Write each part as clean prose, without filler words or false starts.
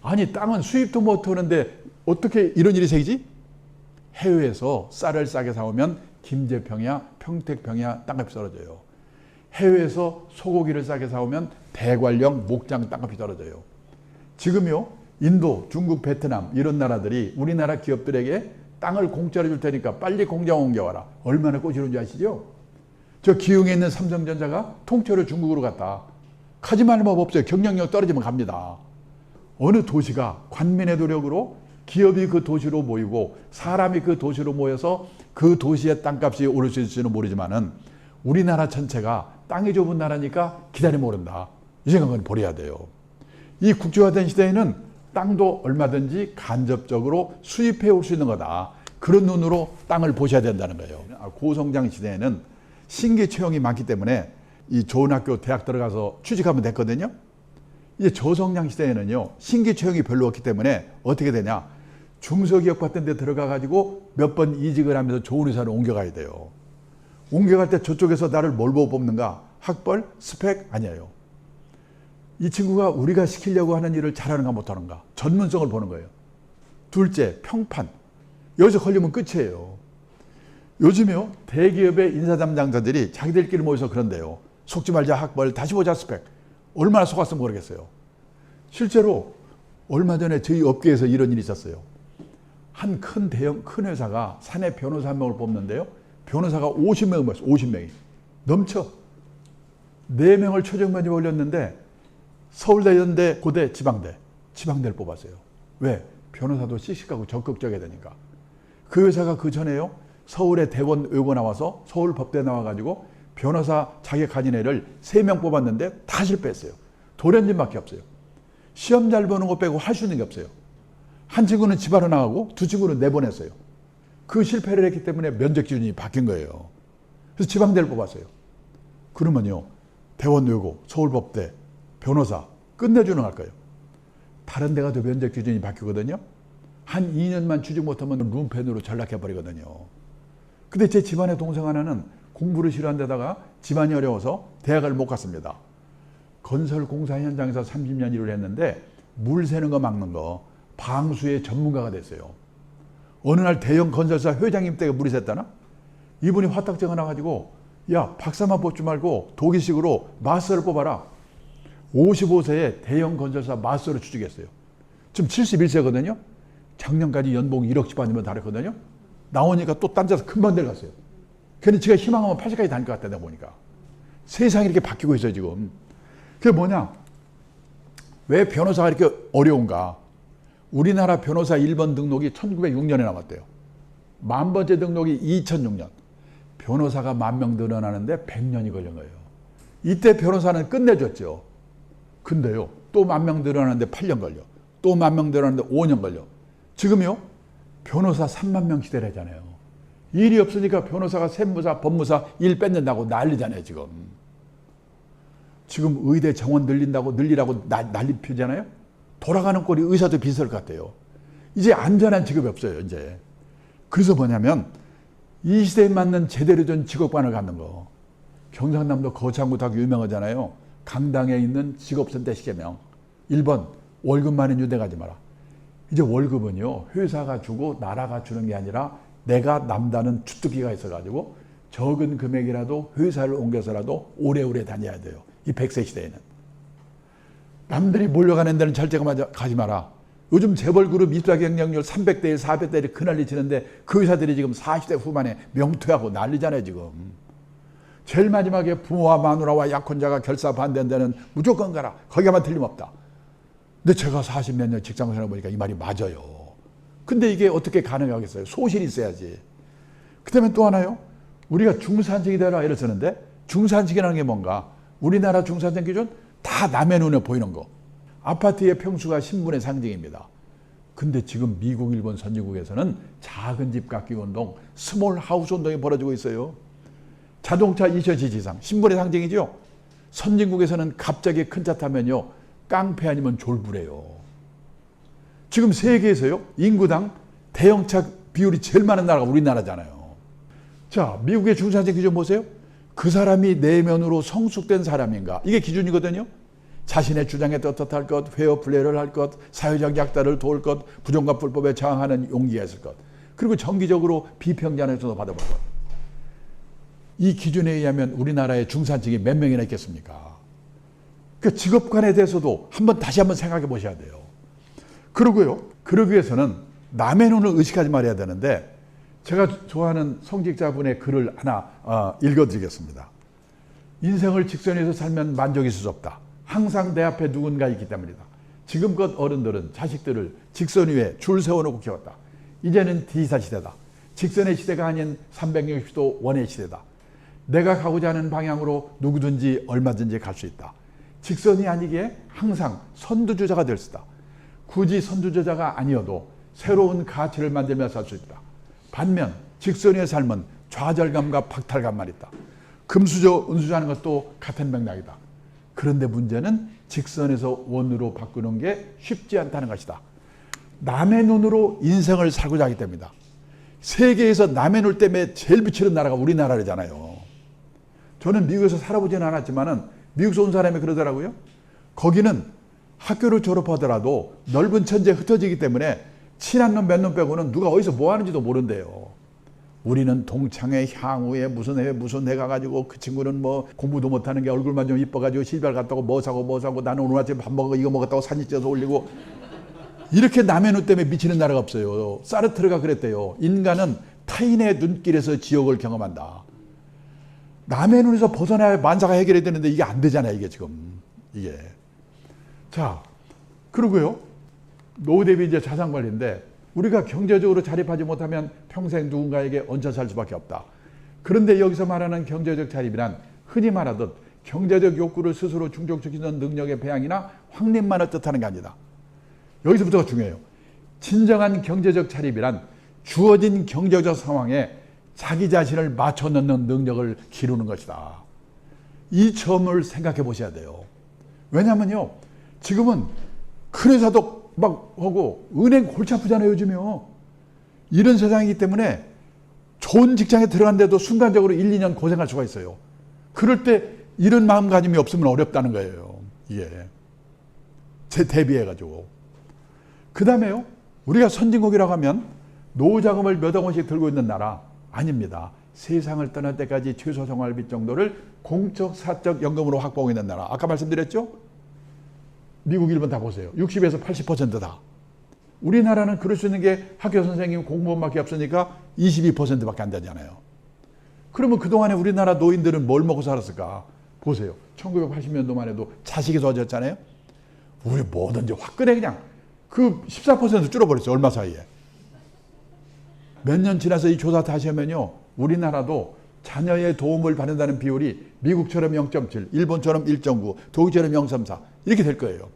아니 땅은 수입도 못하는데 어떻게 이런 일이 생기지? 해외에서 쌀을 싸게 사오면 김제평야, 평택평야 땅값이 떨어져요. 해외에서 소고기를 싸게 사오면 대관령, 목장 땅값이 떨어져요. 지금요 인도, 중국, 베트남 이런 나라들이 우리나라 기업들에게 땅을 공짜로 줄 테니까 빨리 공장 옮겨와라. 얼마나 꼬시는지 아시죠? 저 기흥에 있는 삼성전자가 통째로 중국으로 갔다. 가지만 법 없어요. 경쟁력 떨어지면 갑니다. 어느 도시가 관민의 노력으로 기업이 그 도시로 모이고 사람이 그 도시로 모여서 그 도시의 땅값이 오를 수 있을지는 모르지만은 우리나라 전체가 땅이 좁은 나라니까 기다리면 오른다. 이 생각은 버려야 돼요. 이 국제화된 시대에는 땅도 얼마든지 간접적으로 수입해 올 수 있는 거다. 그런 눈으로 땅을 보셔야 된다는 거예요. 고성장 시대에는 신규 채용이 많기 때문에 이 좋은 학교, 대학 들어가서 취직하면 됐거든요. 이제 저성장 시대에는요, 신규 채용이 별로 없기 때문에 어떻게 되냐. 중소기업 같은 데 들어가 가지고 몇 번 이직을 하면서 좋은 회사를 옮겨가야 돼요. 옮겨갈 때 저쪽에서 나를 뭘 보고 뽑는가? 학벌? 스펙? 아니에요. 이 친구가 우리가 시키려고 하는 일을 잘하는가 못하는가? 전문성을 보는 거예요. 둘째, 평판. 여기서 걸리면 끝이에요. 요즘에요, 대기업의 인사 담당자들이 자기들끼리 모여서 그런데요. 속지 말자 학벌, 다시 보자 스펙. 얼마나 속았으면 모르겠어요. 실제로 얼마 전에 저희 업계에서 이런 일이 있었어요. 한 큰 회사가 사내 변호사 한 명을 뽑는데요. 변호사가 50명을 모였어요. 50명이. 넘쳐. 4명을 최종 면접에 올렸는데 서울대, 연대, 고대, 지방대를 뽑았어요. 왜? 변호사도 씩씩하고 적극적이어야 되니까. 그 회사가 그 전에요. 서울의 대원 의고 나와서 서울 법대 나와가지고 변호사 자격 가진 애를 3명 뽑았는데 다 실패했어요. 도련님밖에 없어요. 시험 잘 보는 거 빼고 할 수 있는 게 없어요. 한 친구는 집안으로 나가고 두 친구는 내보냈어요. 그 실패를 했기 때문에 면접 기준이 바뀐 거예요. 그래서 지방대를 뽑았어요. 그러면요, 대원 의고, 서울법대, 변호사 끝내주는 할 거예요. 다른 데 가도 면접 기준이 바뀌거든요. 한 2년만 취직 못하면 룸펜으로 전락해버리거든요. 근데 제 집안의 동생 하나는 공부를 싫어한 데다가 집안이 어려워서 대학을 못 갔습니다. 건설공사 현장에서 30년 일을 했는데 물 새는 거 막는 거, 방수의 전문가가 됐어요. 어느 날 대형 건설사 회장님 댁에 물이 샜다나? 이분이 화딱지가 나가지고 야, 박사만 뽑지 말고 독일식으로 마스터를 뽑아라. 55세에 대형 건설사 마스터를 취직했어요. 지금 71세거든요. 작년까지 연봉 1억씩 받으면 다르거든요. 나오니까 또 딴 데서 금방 내려갔어요. 괜히 지가 희망하면 80까지 다닐 것 같다, 내가 보니까. 세상이 이렇게 바뀌고 있어요, 지금. 그게 뭐냐? 왜 변호사가 이렇게 어려운가? 우리나라 변호사 1번 등록이 1906년에 나왔대요. 1000번째 등록이 2006년. 변호사가 10,000명 늘어나는데 100년이 걸린 거예요. 이때 변호사는 끝내줬죠. 근데요, 또 10,000명 늘어나는데 8년 걸려. 또 10,000명 늘어나는데 5년 걸려. 지금요, 변호사 30,000명 시대라잖아요. 일이 없으니까 변호사가 세무사, 법무사 일 뺏는다고 난리잖아요, 지금. 지금 의대 정원 늘리라고 난리 피우잖아요. 돌아가는 꼴이 의사도 비슷할 것 같아요. 이제 안전한 직업이 없어요, 이제. 그래서 뭐냐면 이 시대에 맞는 제대로 된 직업관을 갖는 거. 경상남도 거창구탁 유명하잖아요. 강당에 있는 직업선대 시계명. 1번, 월급 많은 유대 가지 마라. 이제 월급은요, 회사가 주고 나라가 주는 게 아니라 내가 남다는 주특기가 있어가지고 적은 금액이라도 회사를 옮겨서라도 오래오래 다녀야 돼요. 이 100세 시대에는. 남들이 몰려가는 데는 절대 가지 마라. 요즘 재벌그룹 입사 경쟁률 300대 1, 400대 1 그난리 치는데 그 회사들이 지금 40대 후반에 명퇴하고 난리잖아요, 지금. 제일 마지막에 부모와 마누라와 약혼자가 결사 반대한 데는 무조건 가라. 거기가만 틀림없다. 근데 제가 40몇 년 직장 생활 보니까 이 말이 맞아요. 근데 이게 어떻게 가능하겠어요? 소실이 있어야지. 그 다음에 또 하나요. 우리가 중산층이 되라 이러는데 중산층이라는 게 뭔가? 우리나라 중산층 기준 다 남의 눈에 보이는 거. 아파트의 평수가 신분의 상징입니다. 근데 지금 미국, 일본 선진국에서는 작은 집 갖기 운동, 스몰 하우스 운동이 벌어지고 있어요. 자동차 2,000cc 이상, 신분의 상징이죠. 선진국에서는 갑자기 큰 차 타면요, 깡패 아니면 졸부래요. 지금 세계에서요, 인구당 대형차 비율이 제일 많은 나라가 우리나라잖아요. 자, 미국의 중산층 기준 보세요. 그 사람이 내면으로 성숙된 사람인가? 이게 기준이거든요. 자신의 주장에 떳떳할 것, 회어 플레이를 할 것, 사회적 약자를 도울 것, 부정과 불법에 저항하는 용기가 있을 것, 그리고 정기적으로 비평전에서도 받아볼 것. 이 기준에 의하면 우리나라의 중산층이 몇 명이나 있겠습니까? 그 직업관에 대해서도 다시 한번 생각해 보셔야 돼요. 그러고요, 그러기 위해서는 남의 눈을 의식하지 말아야 되는데, 제가 좋아하는 성직자분의 글을 하나 읽어드리겠습니다. 인생을 직선에서 살면 만족이 있을 수 없다. 항상 내 앞에 누군가 있기 때문이다. 지금껏 어른들은 자식들을 직선 위에 줄 세워놓고 키웠다. 이제는 D사 시대다. 직선의 시대가 아닌 360도 원의 시대다. 내가 가고자 하는 방향으로 누구든지 얼마든지 갈 수 있다. 직선이 아니기에 항상 선두주자가 될 수 있다. 굳이 선두주자가 아니어도 새로운 가치를 만들며 살 수 있다. 반면 직선의 삶은 좌절감과 박탈감만 있다. 금수저 은수저하는 것도 같은 맥락이다. 그런데 문제는 직선에서 원으로 바꾸는 게 쉽지 않다는 것이다. 남의 눈으로 인생을 살고자 하기 때문이다. 세계에서 남의 눈 때문에 제일 비치는 나라가 우리나라잖아요. 저는 미국에서 살아보지는 않았지만 미국에서 온 사람이 그러더라고요. 거기는 학교를 졸업하더라도 넓은 천지에 흩어지기 때문에 친한 놈 몇 놈 빼고는 누가 어디서 뭐 하는지도 모른대요. 우리는 동창회 향후에 무슨 해 가가지고 그 친구는 뭐 공부도 못하는 게 얼굴만 좀 이뻐가지고 시발 갔다고 뭐 사고 나는 오늘 아침에 밥 먹어 이거 먹었다고 사진 찍어서 올리고, 이렇게 남의 눈 때문에 미치는 나라가 없어요. 사르트르가 그랬대요. 인간은 타인의 눈길에서 지옥을 경험한다. 남의 눈에서 벗어나야 만사가 해결이 되는데 이게 안 되잖아요. 이게 지금 이게. 자, 그리고요, 노후 대비 이제 자산 관리인데, 우리가 경제적으로 자립하지 못하면 평생 누군가에게 얹혀 살 수밖에 없다. 그런데 여기서 말하는 경제적 자립이란 흔히 말하듯 경제적 욕구를 스스로 충족시키는 능력의 배양이나 확립만을 뜻하는 게 아니다. 여기서부터가 중요해요. 진정한 경제적 자립이란 주어진 경제적 상황에 자기 자신을 맞춰 넣는 능력을 기르는 것이다. 이 점을 생각해 보셔야 돼요. 왜냐면요, 지금은 큰 회사도 막 하고 은행 골치 아프잖아요, 요즘요. 이런 세상이기 때문에 좋은 직장에 들어간데도 순간적으로 1, 2년 고생할 수가 있어요. 그럴 때 이런 마음가짐이 없으면 어렵다는 거예요. 이게 대비해가지고. 그 다음에요, 우리가 선진국이라고 하면 노후자금을 몇억 원씩 들고 있는 나라 아닙니다. 세상을 떠날 때까지 최소 생활비 정도를 공적 사적 연금으로 확보하고 있는 나라. 아까 말씀드렸죠? 미국, 일본 다 보세요. 60에서 80%다. 우리나라는 그럴 수 있는 게 학교 선생님 공무원밖에 없으니까 22%밖에 안 되잖아요. 그러면 그동안에 우리나라 노인들은 뭘 먹고 살았을까? 보세요. 1980년도만 해도 자식이 좋아졌잖아요. 우리 뭐든지 화끈해 그냥 그 14% 줄어버렸어요. 얼마 사이에. 몇 년 지나서 이 조사 다시 하면요, 우리나라도 자녀의 도움을 받는다는 비율이 미국처럼 0.7, 일본처럼 1.9, 독일처럼 0.34 이렇게 될 거예요.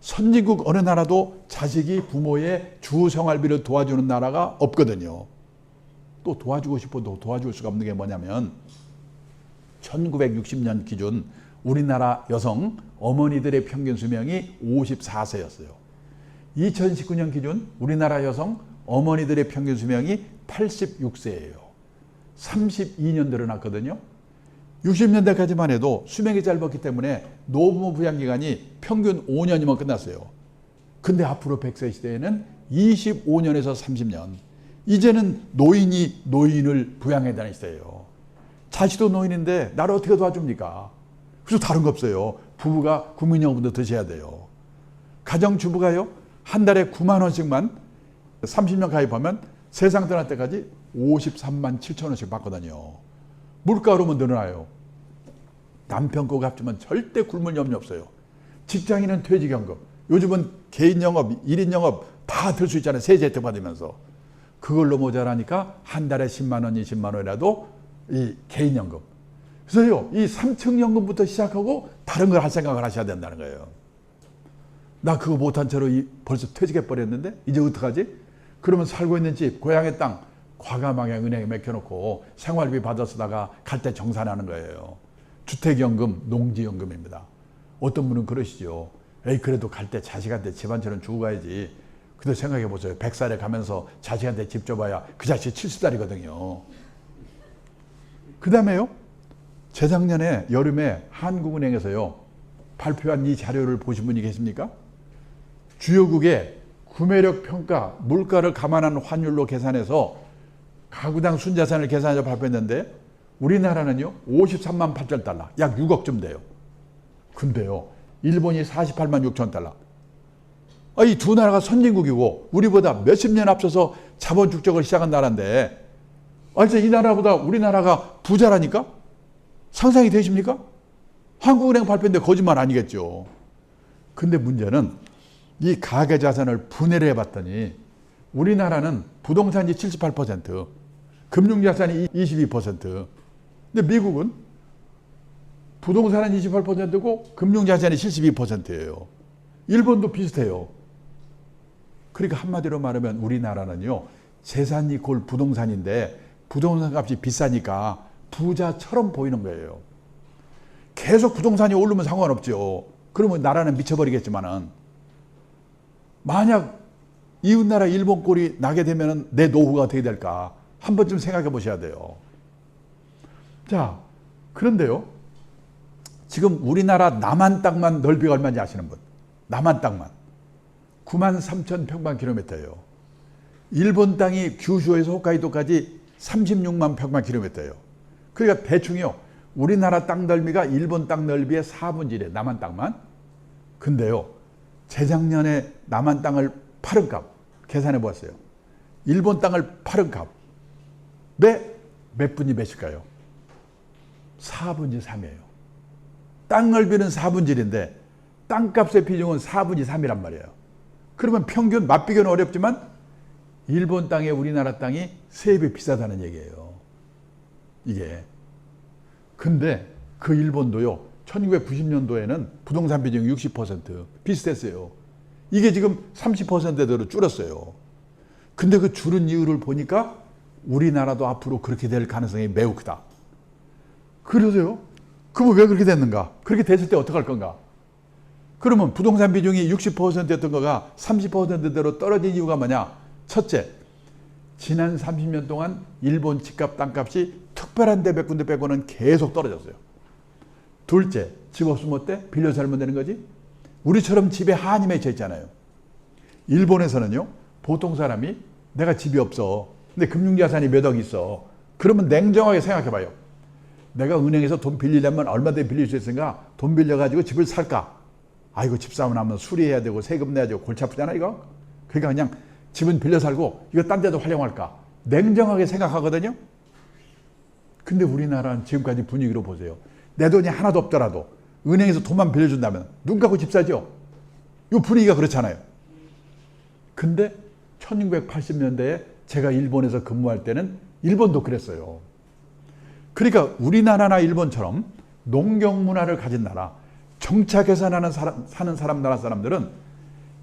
선진국 어느 나라도 자식이 부모의 주 생활비를 도와주는 나라가 없거든요. 또 도와주고 싶어도 도와줄 수가 없는 게 뭐냐면 1960년 기준 우리나라 여성 어머니들의 평균 수명이 54세였어요. 2019년 기준 우리나라 여성 어머니들의 평균 수명이 86세예요. 32년 늘어났거든요. 60년대까지만 해도 수명이 짧았기 때문에 노부모 부양기간이 평균 5년이면 끝났어요. 근데 앞으로 100세 시대에는 25년에서 30년. 이제는 노인이 노인을 부양해야 되는 시대예요. 자식도 노인인데 나를 어떻게 도와줍니까? 그래서 다른 거 없어요. 부부가 국민연금도 드셔야 돼요. 가정주부가요, 한 달에 9만 원씩만 30년 가입하면 세상 떠날 때까지 53만 7천 원씩 받거든요. 물가 오르면 늘어나요. 남편 거 갚지만 절대 굶을 염려 없어요. 직장인은 퇴직연금, 요즘은 개인 영업, 1인 영업 다 들 수 있잖아요. 세제 혜택 받으면서. 그걸로 모자라니까 한 달에 10만 원, 20만 원이라도 이 개인연금. 그래서요, 이 3층 연금부터 시작하고 다른 걸 할 생각을 하셔야 된다는 거예요. 나 그거 못한 채로 벌써 퇴직해 버렸는데 이제 어떡하지? 그러면 살고 있는 집, 고향의 땅 과감하게 은행에 맡겨놓고 생활비 받아 쓰다가 갈 때 정산하는 거예요. 주택연금, 농지연금입니다. 어떤 분은 그러시죠. 에이, 그래도 갈 때 자식한테 집안처럼 주고 가야지. 근데 생각해 보세요. 100살에 가면서 자식한테 집 줘봐야 그 자식 70살이거든요. 그 다음에요, 재작년에 여름에 한국은행에서요, 발표한 이 자료를 보신 분이 계십니까? 주요국의 구매력 평가, 물가를 감안한 환율로 계산해서 가구당 순자산을 계산해서 발표했는데 우리나라는요 53만 8천 달러, 약 6억쯤 돼요. 근데요 일본이 48만 6천 달러. 이 두 나라가 선진국이고 우리보다 몇십 년 앞서서 자본 축적을 시작한 나라인데 이 나라보다 우리나라가 부자라니까? 상상이 되십니까? 한국은행 발표인데 거짓말 아니겠죠. 근데 문제는 이 가계자산을 분해를 해봤더니 우리나라는 부동산이 78%, 금융자산이 22%. 근데 미국은 부동산은 28%고 금융자산이 72%예요. 일본도 비슷해요. 그러니까 한마디로 말하면 우리나라는요 재산이 골 부동산인데 부동산 값이 비싸니까 부자처럼 보이는 거예요. 계속 부동산이 오르면 상관없죠. 그러면 나라는 미쳐버리겠지만은 만약 이웃나라 일본 꼴이 나게 되면 내 노후가 어떻게 될까 한 번쯤 생각해 보셔야 돼요. 자, 그런데요 지금 우리나라 남한 땅만 넓이가 얼마인지 아시는 분? 남한 땅만 9만 3천 평방킬로미터예요. 일본 땅이 규슈에서 홋카이도까지 36만 평방킬로미터예요. 그러니까 대충요 우리나라 땅 넓이가 일본 땅 넓이의 4분의 1이에요. 남한 땅만. 근데요 재작년에 남한 땅을 팔은 값 계산해 보았어요. 일본 땅을 팔은 값 몇 분이 몇일까요? 4분의 3이에요. 땅 넓이는 4분의 1인데 땅값의 비중은 4분의 3이란 말이에요. 그러면 평균 맞비교는 어렵지만 일본 땅에 우리나라 땅이 3배 비싸다는 얘기예요. 이게. 근데 그 일본도요 1990년도에는 부동산 비중이 60% 비슷했어요. 이게 지금 30%대로 줄었어요. 근데 그 줄은 이유를 보니까 우리나라도 앞으로 그렇게 될 가능성이 매우 크다. 그러세요? 그럼 왜 그렇게 됐는가? 그렇게 됐을 때 어떡할 건가? 그러면 부동산 비중이 60%였던 거가 30%대로 떨어진 이유가 뭐냐? 첫째, 지난 30년 동안 일본 집값 땅값이 특별한 데 몇 군데 빼고는 계속 떨어졌어요. 둘째, 집 없으면 어때? 빌려 살면 되는 거지? 우리처럼 집에 한이 맺혀 있잖아요. 일본에서는요 보통 사람이 내가 집이 없어. 근데 금융자산이 몇 억 있어. 그러면 냉정하게 생각해 봐요. 내가 은행에서 돈 빌리려면 얼마든지 빌릴 수 있으니까 돈 빌려가지고 집을 살까? 아이고 집사면 하면 수리해야 되고 세금 내야 되고 골치 아프잖아 이거. 그러니까 그냥 집은 빌려 살고 이거 딴 데도 활용할까? 냉정하게 생각하거든요. 근데 우리나라는 지금까지 분위기로 보세요. 내 돈이 하나도 없더라도 은행에서 돈만 빌려준다면 눈 감고 집 사죠. 이 분위기가 그렇잖아요. 근데 1980년대에 제가 일본에서 근무할 때는 일본도 그랬어요. 그러니까 우리나라나 일본처럼 농경 문화를 가진 나라, 정착해서 사는 나라 사람들은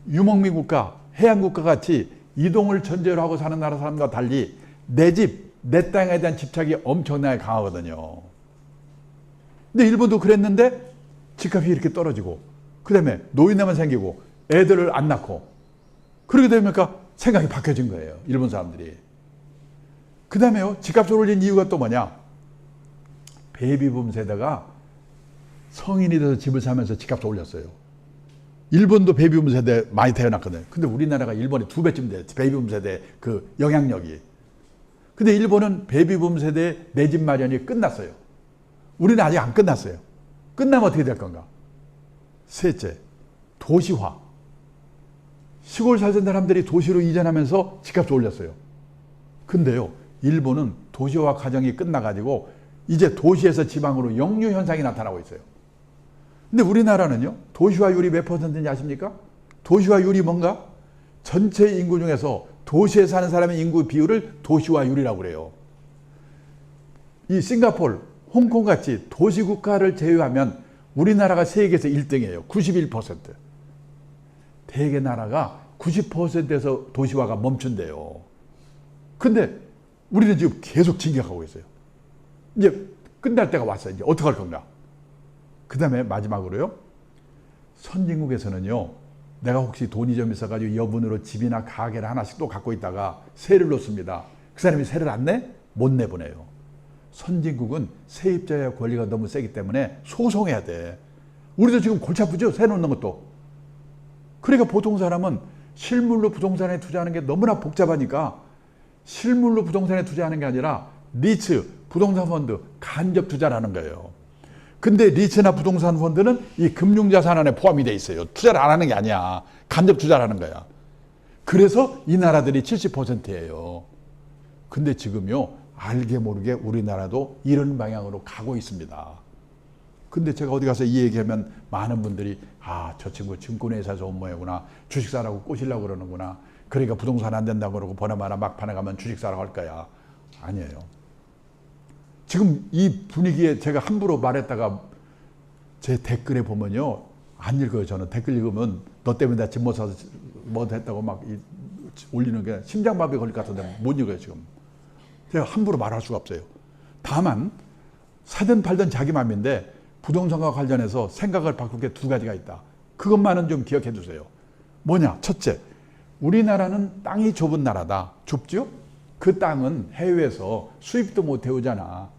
유목민 국가, 해양 국가 같이 이동을 전제로 하고 사는 나라 사람과 달리 내 집, 내 땅에 대한 집착이 엄청나게 강하거든요. 근데 일본도 그랬는데 집값이 이렇게 떨어지고 그 다음에 노인네만 생기고 애들을 안 낳고 그렇게 되니까 생각이 바뀌어진 거예요. 일본 사람들이. 그 다음에요. 집값을 올린 이유가 또 뭐냐? 베이비붐 세대가 성인이 돼서 집을 사면서 집값을 올렸어요. 일본도 베이비붐 세대 많이 태어났거든요. 근데 우리나라가 일본의 2배쯤 돼. 베이비붐 세대 그 영향력이. 근데 일본은 베이비붐 세대의 내 집 마련이 끝났어요. 우리는 아직 안 끝났어요. 끝나면 어떻게 될 건가? 셋째, 도시화. 시골 살던 사람들이 도시로 이전하면서 집값을 올렸어요. 근데요, 일본은 도시화 과정이 끝나가지고 이제 도시에서 지방으로 역류 현상이 나타나고 있어요. 근데 우리나라는요, 도시화율이 몇 %인지 아십니까? 도시화율이 뭔가? 전체 인구 중에서 도시에 사는 사람의 인구 비율을 도시화율이라고 그래요. 이 싱가포르, 홍콩 같이 도시국가를 제외하면 우리나라가 세계에서 1등이에요. 91%. 대개 나라가 90%에서 도시화가 멈춘대요. 근데 우리는 지금 계속 진격하고 있어요. 이제 끝날 때가 왔어요. 이제 어떻게 할 건가? 그 다음에 마지막으로요. 선진국에서는요. 내가 혹시 돈이 좀 있어가지고 여분으로 집이나 가게를 하나씩 또 갖고 있다가 세를 놓습니다. 그 사람이 세를 안 내? 못 내보내요. 선진국은 세입자의 권리가 너무 세기 때문에 소송해야 돼. 우리도 지금 골치 아프죠? 세 놓는 것도. 그러니까 보통 사람은 실물로 부동산에 투자하는 게 너무나 복잡하니까 실물로 부동산에 투자하는 게 아니라 리츠, 부동산 펀드, 간접 투자를 하는 거예요. 근데 리츠나 부동산 펀드는 이 금융자산 안에 포함이 돼 있어요. 투자를 안 하는 게 아니야. 간접 투자를 하는 거야. 그래서 이 나라들이 70%예요. 근데 지금요, 알게 모르게 우리나라도 이런 방향으로 가고 있습니다. 근데 제가 어디 가서 이 얘기하면 많은 분들이 저 친구 증권회사에서 온 모양이구나. 주식 사라고 꼬시려고 그러는구나. 그러니까 부동산 안 된다고 그러고 보나마나 막판에 가면 주식 사라고 할 거야. 아니에요. 지금 이 분위기에 제가 함부로 말했다가 제 댓글에 보면요. 안 읽어요. 저는 댓글 읽으면 너 때문에 나 집 못 사서 뭐 했다고 막 올리는 게 심장마비 걸릴 것 같은데 못 읽어요. 지금. 제가 함부로 말할 수가 없어요. 다만 사든 팔든 자기 맘인데 부동산과 관련해서 생각을 바꿀 게 두 가지가 있다. 그것만은 좀 기억해 두세요. 뭐냐? 첫째, 우리나라는 땅이 좁은 나라다. 좁죠? 그 땅은 해외에서 수입도 못 해오잖아.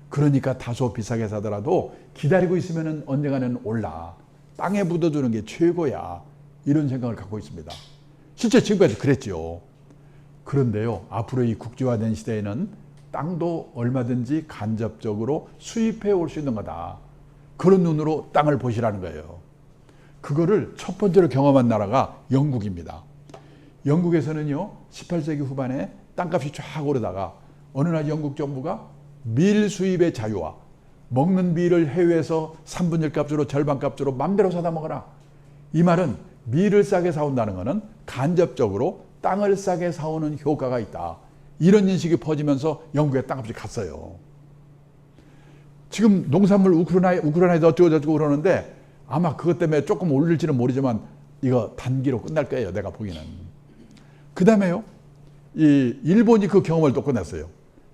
그러니까 다소 비싸게 사더라도 기다리고 있으면 언젠가는 올라. 땅에 묻어두는 게 최고야. 이런 생각을 갖고 있습니다. 실제 지금까지 그랬죠. 그런데요, 앞으로 이 국제화된 시대에는 땅도 얼마든지 간접적으로 수입해 올 수 있는 거다. 그런 눈으로 땅을 보시라는 거예요. 그거를 첫 번째로 경험한 나라가 영국입니다. 영국에서는요, 18세기 후반에 땅값이 쫙 오르다가 어느 날 영국 정부가 밀 수입의 자유화, 먹는 밀을 해외에서 3분의 1 값으로 절반 값으로 맘대로 사다 먹어라. 이 말은 밀을 싸게 사온다는 것은 간접적으로 땅을 싸게 사오는 효과가 있다. 이런 인식이 퍼지면서 영국의 땅값이 갔어요. 지금 농산물 우크라이나에서 어쩌고 그러는데 아마 그것 때문에 조금 올릴지는 모르지만 이거 단기로 끝날 거예요. 내가 보기에는. 그 다음에요. 이 일본이 그 경험을 또 끝냈어요.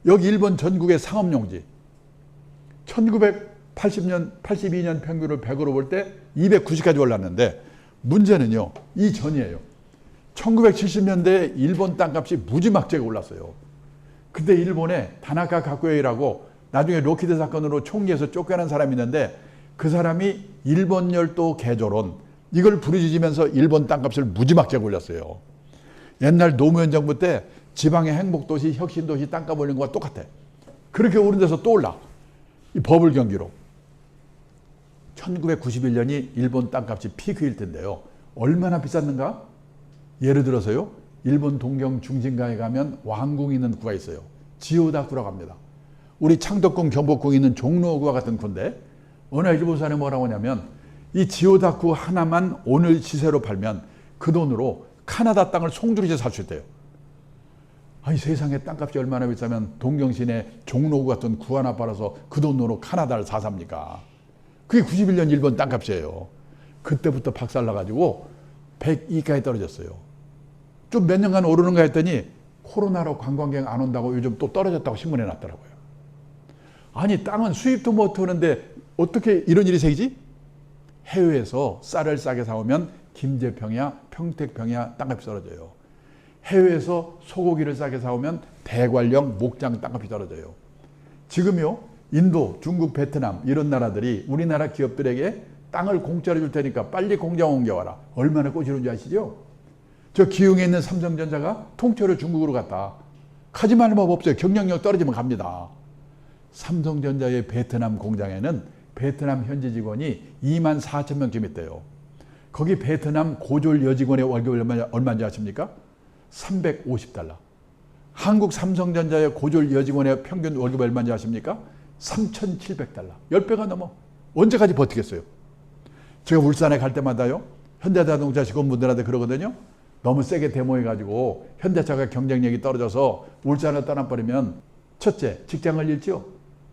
여기 일본 전국의 상업용지 1980년, 82년 평균을 100으로 볼 때 290까지 올랐는데 문제는요. 이 전이에요. 1970년대에 일본 땅값이 무지막지하게 올랐어요. 근데 일본에 다나카 가쿠에이라고 나중에 로키드 사건으로 총리에서 쫓겨난 사람이 있는데 그 사람이 일본 열도 개조론 이걸 부르짖으면서 일본 땅값을 무지막지하게 올렸어요. 옛날 노무현 정부 때 지방의 행복도시, 혁신도시 땅값 올린 거와 똑같아. 그렇게 오른 데서 또 올라. 이 버블 경기로. 1991년이 일본 땅값이 피크일 텐데요. 얼마나 비쌌는가? 예를 들어서요. 일본 동경 중심가에 가면 왕궁이 있는 구가 있어요. 지오다쿠라고 합니다. 우리 창덕궁, 경복궁 있는 종로구와 같은 구인데 어느 일본 사람이 뭐라고 하냐면 이 지오다쿠 하나만 오늘 시세로 팔면 그 돈으로 카나다 땅을 송두리째 살 수 있대요. 아니 세상에 땅값이 얼마나 비싸면 동경 시내 종로구 같은 구 하나 팔아서 그 돈으로 카나다를 삽니까? 그게 91년 일본 땅값이에요. 그때부터 박살나가지고 102까지 떨어졌어요. 좀 몇 년간 오르는가 했더니 코로나로 관광객 안 온다고 요즘 또 떨어졌다고 신문에 났더라고요. 아니 땅은 수입도 못 하는데 어떻게 이런 일이 생기지? 해외에서 쌀을 싸게 사오면 김제평야, 평택평야 땅값이 떨어져요. 해외에서 소고기를 싸게 사오면 대관령, 목장 땅값이 떨어져요. 지금요 인도, 중국, 베트남 이런 나라들이 우리나라 기업들에게 땅을 공짜로 줄 테니까 빨리 공장 옮겨와라. 얼마나 꼬시는지 아시죠? 저 기흥에 있는 삼성전자가 통째로 중국으로 갔다. 가지 말 법 없어요. 경쟁력 떨어지면 갑니다. 삼성전자의 베트남 공장에는 베트남 현지 직원이 24,000명쯤 있대요. 거기 베트남 고졸 여직원의 월급이 얼마인지 아십니까? 350달러. 한국 삼성전자의 고졸 여직원의 평균 월급이 얼마인지 아십니까? 3,700달러. 10배가 넘어. 언제까지 버티겠어요? 제가 울산에 갈 때마다요. 현대자동차 직원분들한테 그러거든요. 너무 세게 데모해가지고 현대차가 경쟁력이 떨어져서 울산을 떠나버리면 첫째, 직장을 잃죠.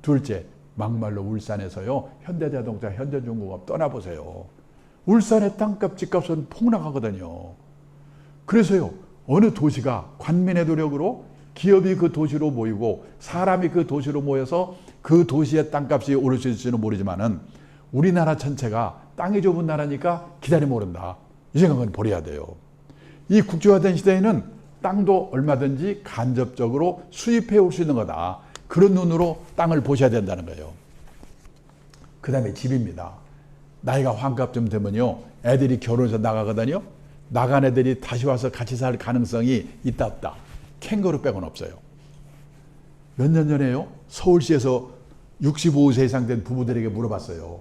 둘째, 막말로 울산에서요. 현대자동차, 현대중공업 떠나보세요. 울산의 땅값, 집값은 폭락하거든요. 그래서요. 어느 도시가 관민의 노력으로 기업이 그 도시로 모이고 사람이 그 도시로 모여서 그 도시의 땅값이 오를 수 있을지는 모르지만은 우리나라 전체가 땅이 좁은 나라니까 기다리면 오른다. 이 생각은 버려야 돼요. 이 국제화된 시대에는 땅도 얼마든지 간접적으로 수입해 올 수 있는 거다. 그런 눈으로 땅을 보셔야 된다는 거예요. 그 다음에 집입니다. 나이가 환갑쯤 되면요, 애들이 결혼해서 나가거든요. 나간 애들이 다시 와서 같이 살 가능성이 있다 없다. 캥거루 빼고는 없어요. 몇 년 전에요, 서울시에서 65세 이상 된 부부들에게 물어봤어요.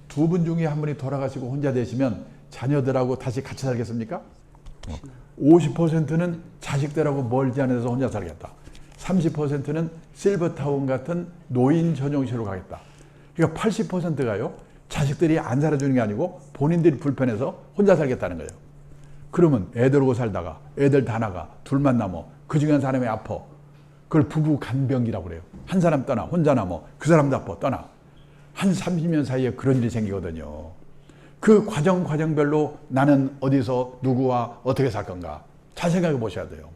두 분 중에 한 분이 돌아가시고 혼자 되시면 자녀들하고 다시 같이 살겠습니까? 50%는 자식들하고 멀지 않은 데서 혼자 살겠다. 30%는 실버타운 같은 노인 전용시로 가겠다. 그러니까 80%가요, 자식들이 안 살아주는 게 아니고 본인들이 불편해서 혼자 살겠다는 거예요. 그러면 애들하고 살다가 애들 다 나가, 둘만 남어. 그 중에 한 사람이 아파. 그걸 부부 간병기라고 그래요. 한 사람 떠나, 혼자 남어. 그 사람도 아파, 떠나. 한 30년 사이에 그런 일이 생기거든요. 그 과정별로 나는 어디서 누구와 어떻게 살 건가 잘 생각해 보셔야 돼요.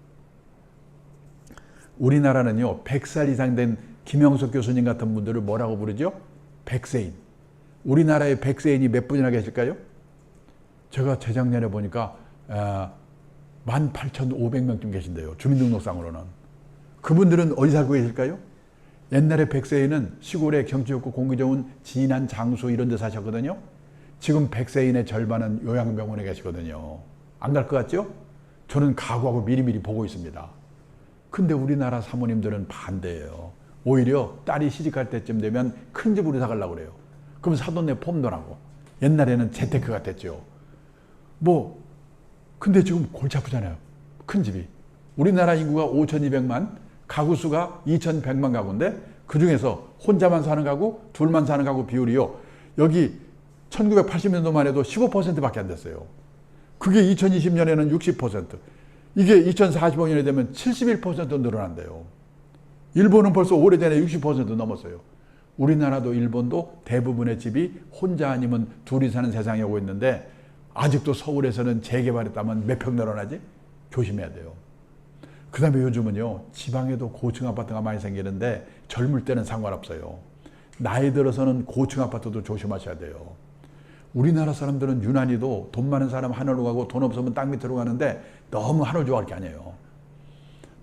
우리나라는요, 100살 이상 된 김영석 교수님 같은 분들을 뭐라고 부르죠? 백세인. 우리나라에 백세인이 몇 분이나 계실까요? 제가 재작년에 보니까 18,500명쯤 계신데요. 주민등록상으로는. 그분들은 어디 살고 계실까요? 옛날에 백세인은 시골에 경치 좋고 공기 좋은 진안, 장수 이런 데 사셨거든요. 지금 백세인의 절반은 요양병원에 계시거든요. 안 갈 것 같죠? 저는 각오하고 미리미리 보고 있습니다. 근데 우리나라 사모님들은 반대예요. 오히려 딸이 시집갈 때쯤 되면 큰 집으로 사가려고 그래요. 그럼 사돈네 폼돈하고. 옛날에는 재테크가 됐죠. 근데 지금 골치 아프잖아요. 큰 집이. 우리나라 인구가 5,200만, 가구 수가 2,100만 가구인데 그 중에서 혼자만 사는 가구, 둘만 사는 가구 비율이요, 여기 1980년도만 해도 15%밖에 안 됐어요. 그게 2020년에는 60%, 이게 2045년에 되면 71% 늘어난대요. 일본은 벌써 오래전에 60% 넘었어요. 우리나라도 일본도 대부분의 집이 혼자 아니면 둘이 사는 세상에 오고 있는데, 아직도 서울에서는 재개발했다면 몇 평 늘어나지? 조심해야 돼요. 그 다음에 요즘은요, 지방에도 고층 아파트가 많이 생기는데 젊을 때는 상관없어요. 나이 들어서는 고층 아파트도 조심하셔야 돼요. 우리나라 사람들은 유난히도 돈 많은 사람 하늘로 가고 돈 없으면 땅 밑으로 가는데 너무 하늘 좋아할 게 아니에요.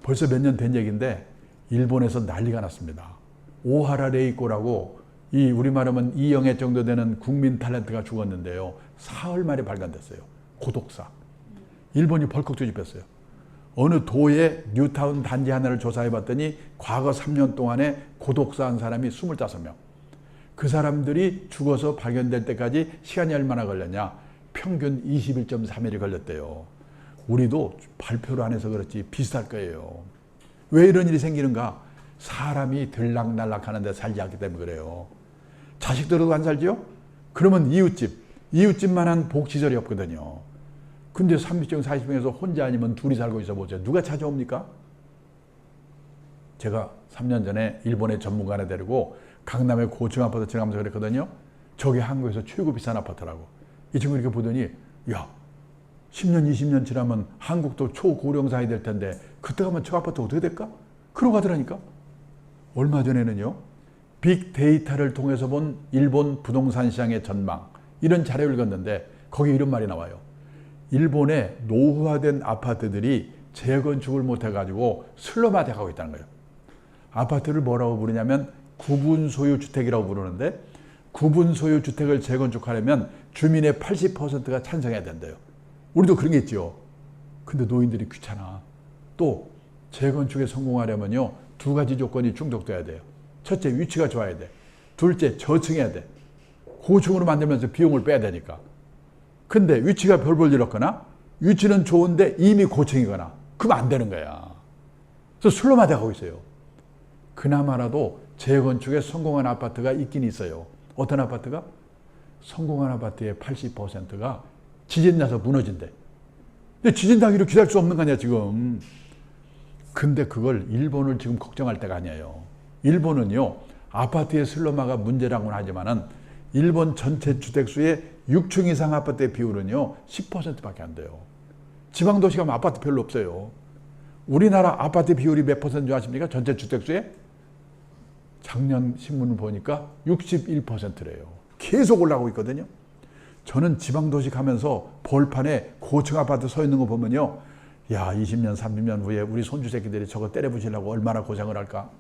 벌써 몇 년 된 얘기인데 일본에서 난리가 났습니다. 오하라 레이코라고, 이 우리말하면 이영애 정도 되는 국민 탤런트가 죽었는데요. 사흘 만에 발견됐어요. 고독사. 일본이 벌컥 뒤집혔어요. 어느 도의 뉴타운 단지 하나를 조사해 봤더니 과거 3년 동안에 고독사한 사람이 25명. 그 사람들이 죽어서 발견될 때까지 시간이 얼마나 걸렸냐? 평균 21.3일이 걸렸대요. 우리도 발표를 안 해서 그렇지 비슷할 거예요. 왜 이런 일이 생기는가? 사람이 들락날락하는데 살지 않기 때문에 그래요. 자식들도 안 살죠? 그러면 이웃집만한 복지절이 없거든요. 근데 30 평, 40평에서 혼자 아니면 둘이 살고 있어 보세요. 누가 찾아옵니까? 제가 3년 전에 일본의 전문가를 데리고 강남의 고층 아파트 지나가면서 그랬거든요. 저게 한국에서 최고 비싼 아파트라고. 이 친구 이렇게 보더니, 야, 10년, 20년 지나면 한국도 초고령 사회 될 텐데 그때 가면 저 아파트 어떻게 될까? 그러고 가더라니까. 얼마 전에는요, 빅데이터를 통해서 본 일본 부동산 시장의 전망, 이런 자료를 읽었는데 거기에 이런 말이 나와요. 일본의 노후화된 아파트들이 재건축을 못해가지고 슬럼화돼 가고 있다는 거예요. 아파트를 뭐라고 부르냐면 구분 소유 주택이라고 부르는데, 구분 소유 주택을 재건축하려면 주민의 80%가 찬성해야 된대요. 우리도 그런 게 있죠. 근데 노인들이 귀찮아. 또 재건축에 성공하려면요, 두 가지 조건이 충족돼야 돼요. 첫째, 위치가 좋아야 돼. 둘째, 저층해야 돼. 고층으로 만들면서 비용을 빼야 되니까. 근데 위치가 별 볼 일 없거나 위치는 좋은데 이미 고층이거나 그러면 안 되는 거야. 그래서 슬럼화돼 가고 있어요. 그나마라도 재건축에 성공한 아파트가 있긴 있어요. 어떤 아파트가? 성공한 아파트의 80%가 지진 나서 무너진대. 근데 지진 나기로 기다릴 수 없는 거 아니야 지금. 근데 그걸 일본을 지금 걱정할 때가 아니에요. 일본은요, 아파트의 슬럼화가 문제라고는 하지만은 일본 전체 주택수의 6층 이상 아파트의 비율은요 10%밖에 안 돼요. 지방도시 가면 아파트 별로 없어요. 우리나라 아파트 비율이 몇 퍼센트 아십니까? 전체 주택수의? 작년 신문을 보니까 61%래요. 계속 올라가고 있거든요. 저는 지방도시 가면서 벌판에 고층 아파트 서 있는 거 보면요, 야, 20년 30년 후에 우리 손주 새끼들이 저거 때려부시려고 얼마나 고생을 할까.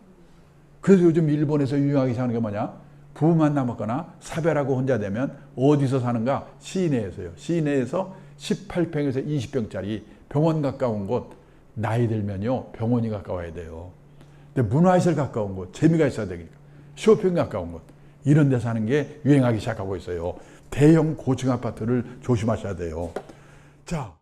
그래서 요즘 일본에서 유행하기 시작하는 게 뭐냐? 부부만 남았거나 사별하고 혼자 되면 어디서 사는가? 시내에서요. 시내에서 18평에서 20평짜리 병원 가까운 곳, 나이 들면요 병원이 가까워야 돼요. 근데 문화시설 가까운 곳, 재미가 있어야 되니까 쇼핑 가까운 곳, 이런 데 사는 게 유행하기 시작하고 있어요. 대형 고층 아파트를 조심하셔야 돼요. 자.